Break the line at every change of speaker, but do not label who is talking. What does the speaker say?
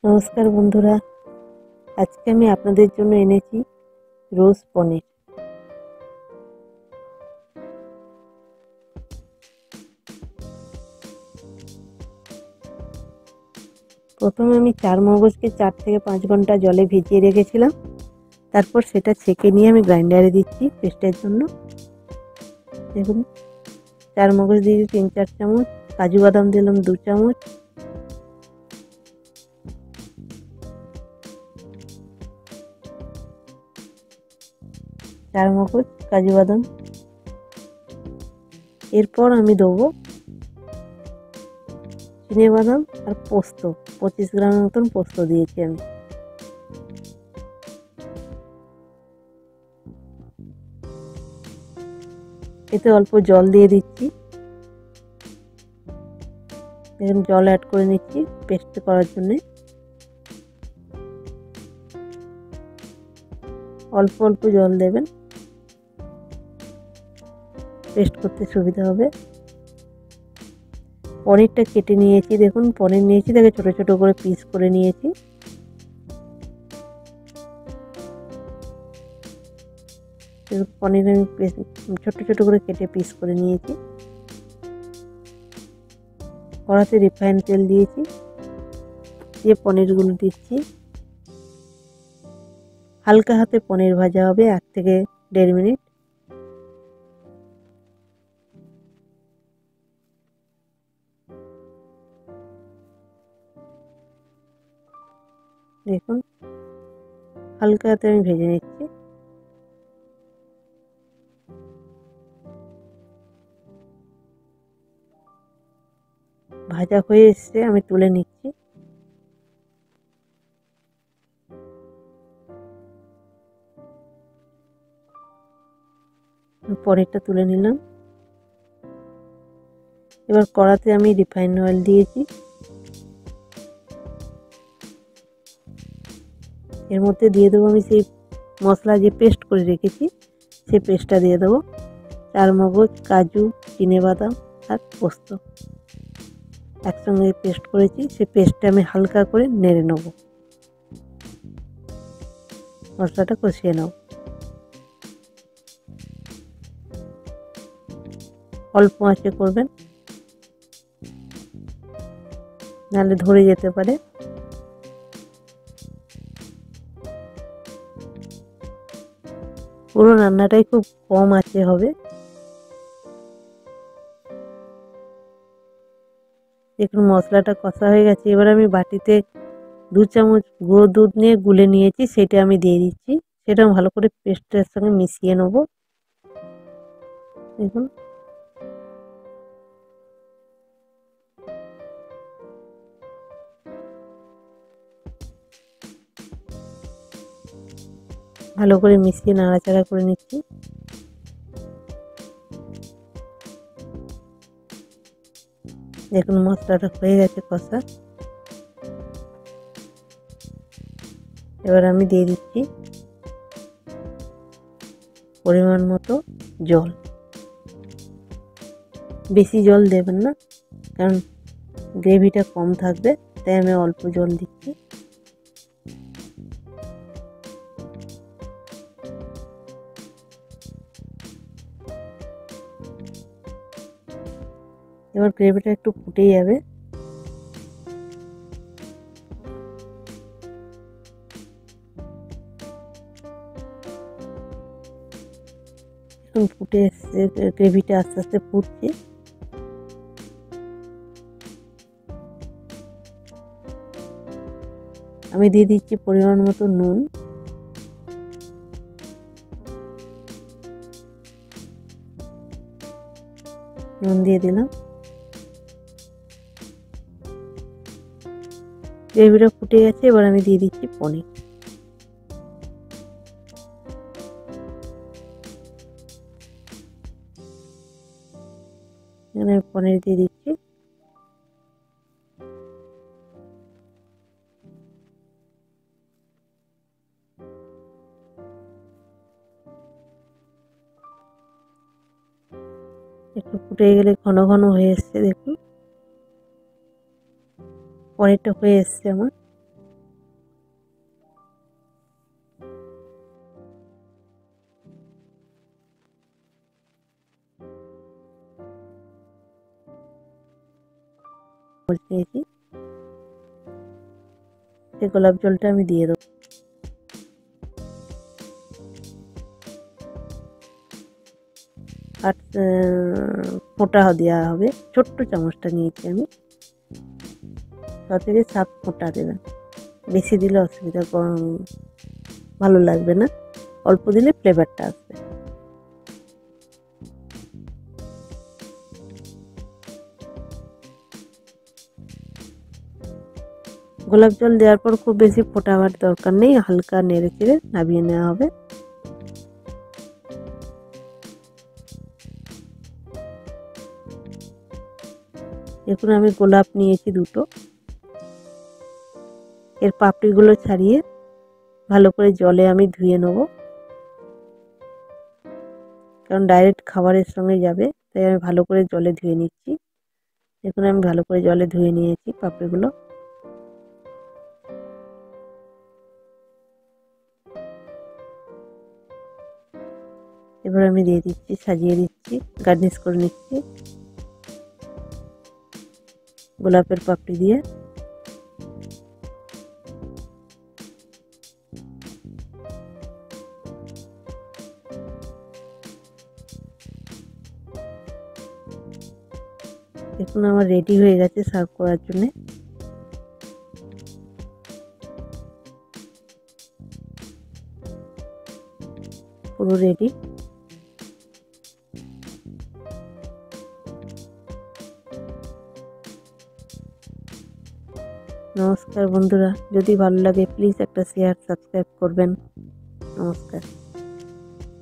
নমস্কার বন্ধুরা, আজকে আমি আপনাদের জন্য এনেছি রোজ পনির। প্রথমে আমি চারমগজকে 4 থেকে 5 ঘন্টা জলে ভিজিয়ে রেখেছিলাম। তারপর সেটা ছেঁকে নিয়ে আমি গ্রাইন্ডারে দিচ্ছি পেস্টের জন্য। দেখুন, চারমগজ দিয়ে 3-4 চামচ, কাজু বাদাম দিলাম 2 চামচ, চারমগজ, কাজু বাদাম। এরপর আমি দেবো চিনেবাদাম আর পোস্ত, 25 গ্রামের মতন পোস্ত দিয়েছি আমি। এতে অল্প জল দিয়ে দিচ্ছি। দেখুন, জল অ্যাড করে নিচ্ছি পেস্ট করার জন্যে। অল্প অল্প জল দেবেন, পেস্ট করতে সুবিধা হবে। পনিরটা কেটে নিয়েছি, দেখুন পনির নিয়েছি, তাকে ছোট ছোট করে পিস করে নিয়েছি। পনির আমি ছোট ছোট করে কেটে পিস করে নিয়েছি। কড়াতে রিফাইন তেল দিয়েছি, দিয়ে পনিরগুলো দিচ্ছি। হালকা হাতে পনির ভাজা হবে 1 থেকে 1.5 মিনিট। দেখুন, হালকা হাতে আমি ভেজে নিচ্ছি। ভাজা হয়ে এসছে, আমি তুলে নিচ্ছি। পনিরটা তুলে নিলাম। এবার কড়াতে আমি রিফাইন অয়েল দিয়েছি। এর মধ্যে দিয়ে দেবো আমি সেই মশলা যে পেস্ট করে রেখেছি, সেই পেস্টটা দিয়ে দেবো। চারমগজ, কাজু, চিনেবাদাম আর পোস্ত একসঙ্গে পেস্ট করেছি। সেই পেস্টটা আমি হালকা করে নেড়ে নেব, মশলাটা কষিয়ে নেব। অল্প আঁচে করবেন, নাহলে ধরে যেতে পারে। পুরো রান্নাটাই খুব কম আঁচে হবে। দেখুন, মশলাটা কষা হয়ে গেছে। এবার আমি বাটিতে 2 চামচ গুঁড়ো দুধ নিয়ে গুলে নিয়েছি, সেটা আমি দিয়ে দিচ্ছি। সেটা ভালো করে পেস্টের সঙ্গে মিশিয়ে নেব। দেখুন, ভালো করে মিশিয়ে নাড়াচাড়া করে নিচ্ছি। দেখুন, মশলাটা হয়ে গেছে কষা। এবার আমি দিয়ে দিচ্ছি পরিমাণ মতো জল। বেশি জল দেবেন না, কারণ গ্রেভিটা কম থাকবে, তাই আমি অল্প জল দিচ্ছি। এবার গ্রেভিটা একটু ফুটে যাবে। এখন ফুটে এসছে, গ্রেভিটা আস্তে আস্তে ফুটছে। আমি দিয়ে দিচ্ছি পরিমাণ মতো নুন। নুন দিয়ে দিলাম। গ্রেভিটা ফুটে গেছে, এবার আমি দিয়ে দিচ্ছি পনির। এখানে পনির দিয়ে দিচ্ছি। একটু ফুটে গেলে ঘন ঘন হয়ে এসছে। দেখুন, পনিরটা হয়ে এসছে আমার। নিয়েছি, সেই গোলাপ জলটা আমি দিয়ে দেবো। আর ফোঁটা দেওয়া হবে, ছোট্ট চামচটা নিয়েছি আমি, 6 থেকে 7 ফোঁটা দেবেন। বেশি দিলে অসুবিধা, ভালো লাগবে না, অল্প দিলে ফ্লেভারটা আসবে। গোলাপ জল দেওয়ার পর খুব বেশি ফোটাবার দরকার নেই, হালকা নেড়ে চেড়ে নামিয়ে নেওয়া হবে। দেখুন আমি গোলাপ নিয়েছি 2টো, এর পাপড়িগুলো ছাড়িয়ে ভালো করে জলে আমি ধুয়ে নেব, কারণ ডাইরেক্ট খাবারের সঙ্গে যাবে, তাই আমি ভালো করে জলে ধুয়ে নিচ্ছি। দেখুন আমি ভালো করে জলে ধুয়ে নিয়েছি পাপড়িগুলো। এবার আমি দিয়ে দিচ্ছি, সাজিয়ে দিচ্ছি, গার্নিশ করে নিচ্ছি গোলাপের পাপড়ি দিয়ে। দেখুন আমার রেডি হয়ে গেছে সার্ভ করার জন্য। পুরো রেডি। নমস্কার বন্ধুরা, যদি ভালো লাগে প্লিজ একটা শেয়ার সাবস্ক্রাইব করবেন। নমস্কার।